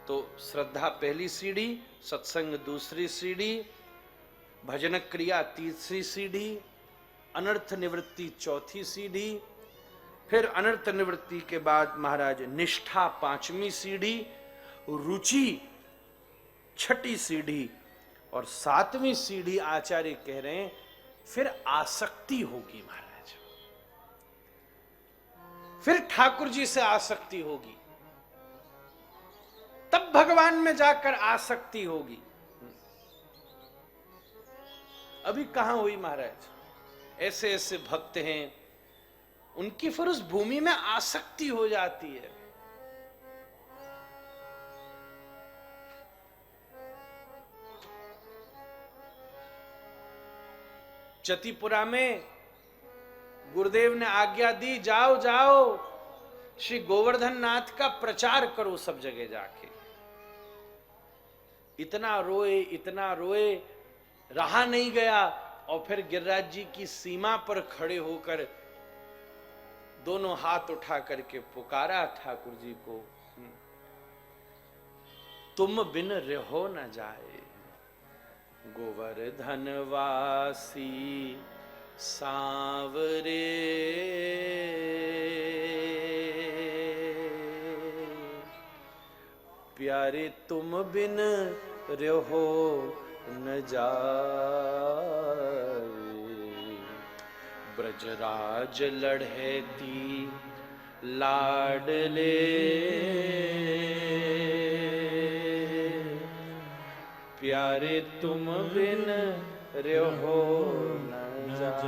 तो श्रद्धा पहली सीढ़ी, सत्संग दूसरी सीढ़ी, भजन क्रिया तीसरी सीढ़ी, अनर्थ निवृत्ति चौथी सीढ़ी, फिर अनर्थ निवृत्ति के बाद महाराज निष्ठा पांचवी सीढ़ी, रुचि छठी सीढ़ी, और सातवीं सीढ़ी आचार्य कह रहे हैं फिर आसक्ति होगी महाराज, फिर ठाकुर जी से आसक्ति होगी, तब भगवान में जाकर आसक्ति होगी। अभी कहां हुई महाराज? ऐसे ऐसे भक्त हैं, उनकी फिर उस भूमि में आसक्ति हो जाती है। चतीपुरा में गुरुदेव ने आज्ञा दी, जाओ जाओ श्री गोवर्धन नाथ का प्रचार करो सब जगह जाके। इतना रोए, रहा नहीं गया, और फिर गिरिराज जी की सीमा पर खड़े होकर दोनों हाथ उठा करके पुकारा ठाकुर जी को, तुम बिन रहो न जाए गोवर्धन वासी सांवरे, प्यारे तुम बिन रहो न जाए, ब्रजराज लड़हेती लाडले, प्यारे तुम बिन रहो न जाए।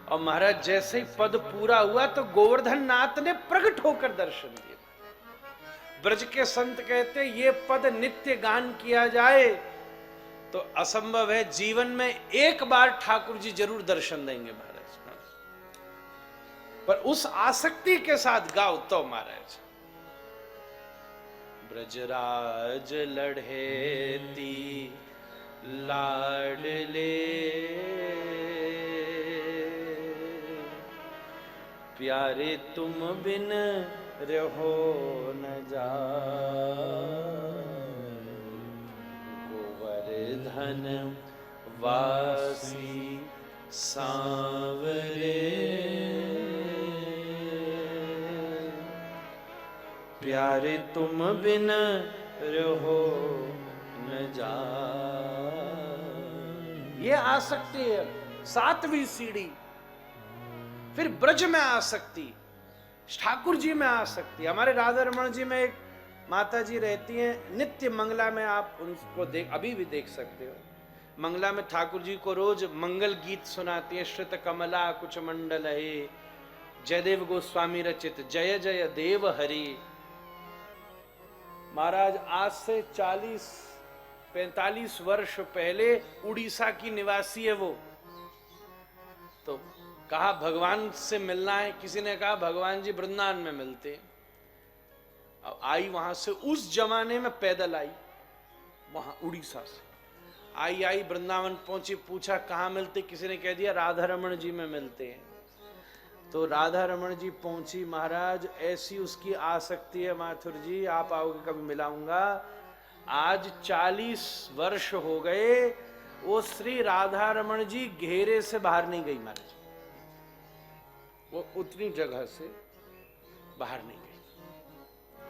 और महाराज जैसे ही पद पूरा हुआ तो गोवर्धन नाथ ने प्रकट होकर दर्शन दिए। ब्रज के संत कहते ये पद नित्य गान किया जाए तो असंभव है, जीवन में एक बार ठाकुर जी जरूर दर्शन देंगे महाराज, पर उस आसक्ति के साथ गाओ तो महाराज। ब्रजराज लड़हेती लाडले, प्यारे तुम बिन रहो न जाए, गोवर्धन वासी सांवरे, प्यारे तुम बिन रहो न जाए। ये आसक्ति है, सातवीं सीढ़ी। फिर ब्रज में आसक्ति, ठाकुर जी में आसक्ति। हमारे राधा रमण जी में एक माता जी रहती हैं, नित्य मंगला में आप उनको अभी भी देख सकते हो। मंगला में ठाकुर जी को रोज मंगल गीत सुनाती है। श्रित कमला कुछ मंडल है, जयदेव गोस्वामी रचित जय जय देव हरि। महाराज आज से 40-45 वर्ष पहले उड़ीसा की निवासी है वो। तो कहा भगवान से मिलना है, किसी ने कहा भगवान जी वृंदावन में मिलते हैं। अब आई वहां से, उस जमाने में पैदल आई, वहां उड़ीसा से आई वृंदावन पहुंची, पूछा कहाँ मिलते, किसी ने कह दिया राधा रमण जी में मिलते हैं। तो राधा रमण जी पहुंची। महाराज ऐसी उसकी आसक्ति है, माथुर जी आप आओगे कभी मिलाऊंगा। आज 40 वर्ष हो गए, वो श्री राधा रमण जी घेरे से बाहर नहीं गई महाराज, वो उतनी जगह से बाहर नहीं गई,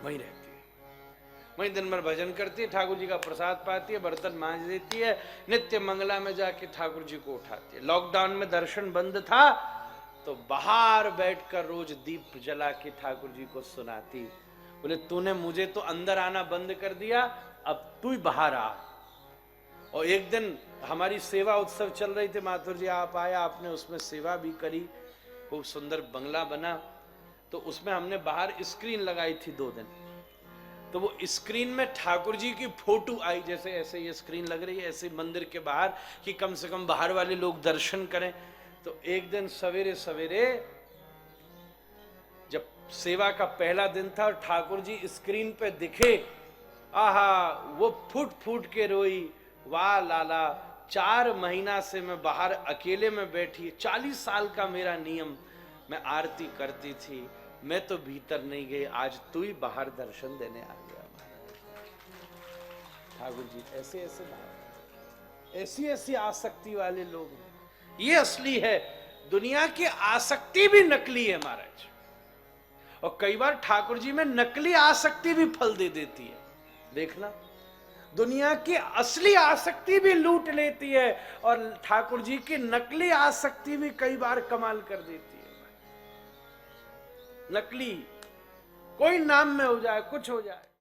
वहीं रहती है, वहीं दिन भर भजन करती है, ठाकुर जी का प्रसाद पाती है, बर्तन मांज देती है, नित्य मंगला में जाके ठाकुर जी को उठाती है। लॉकडाउन में दर्शन बंद था तो बाहर बैठकर रोज दीप जला के ठाकुर जी को सुनाती। बोले तूने मुझे तो अंदर आना बंद कर दिया, अब तू ही बाहर आ। और एक दिन हमारी सेवा उत्सव चल रही थी, माथुर जी आप आया, आपने उसमें सेवा भी करी, खूब सुंदर बंगला बना। तो उसमें हमने बाहर स्क्रीन लगाई थी 2 दिन। तो वो स्क्रीन में ठाकुर जी की फोटो आई, जैसे ऐसे ये स्क्रीन लग रही है ऐसे मंदिर के बाहर, कि कम से कम बाहर वाले लोग दर्शन करें। तो एक दिन सवेरे सवेरे जब सेवा का पहला दिन था और ठाकुर जी स्क्रीन पे दिखे, आहा वो फूट फूट के रोई, वाह लाला 4 महीना से मैं बाहर अकेले में बैठी, 40 साल का मेरा नियम, मैं आरती करती थी, मैं तो भीतर नहीं गई, आज तू ही बाहर दर्शन देने आ गया। ठाकुर जी ऐसे ऐसे भाव, ऐसी ऐसी आसक्ति वाले लोग हैं। ये असली है। दुनिया की आसक्ति भी नकली है महाराज, और कई बार ठाकुर जी में नकली आसक्ति भी फल दे देती है। देखना, दुनिया की असली आसक्ति भी लूट लेती है, और ठाकुर जी की नकली आसक्ति भी कई बार कमाल कर देती है। नकली, कोई नाम में हो जाए, कुछ हो जाए।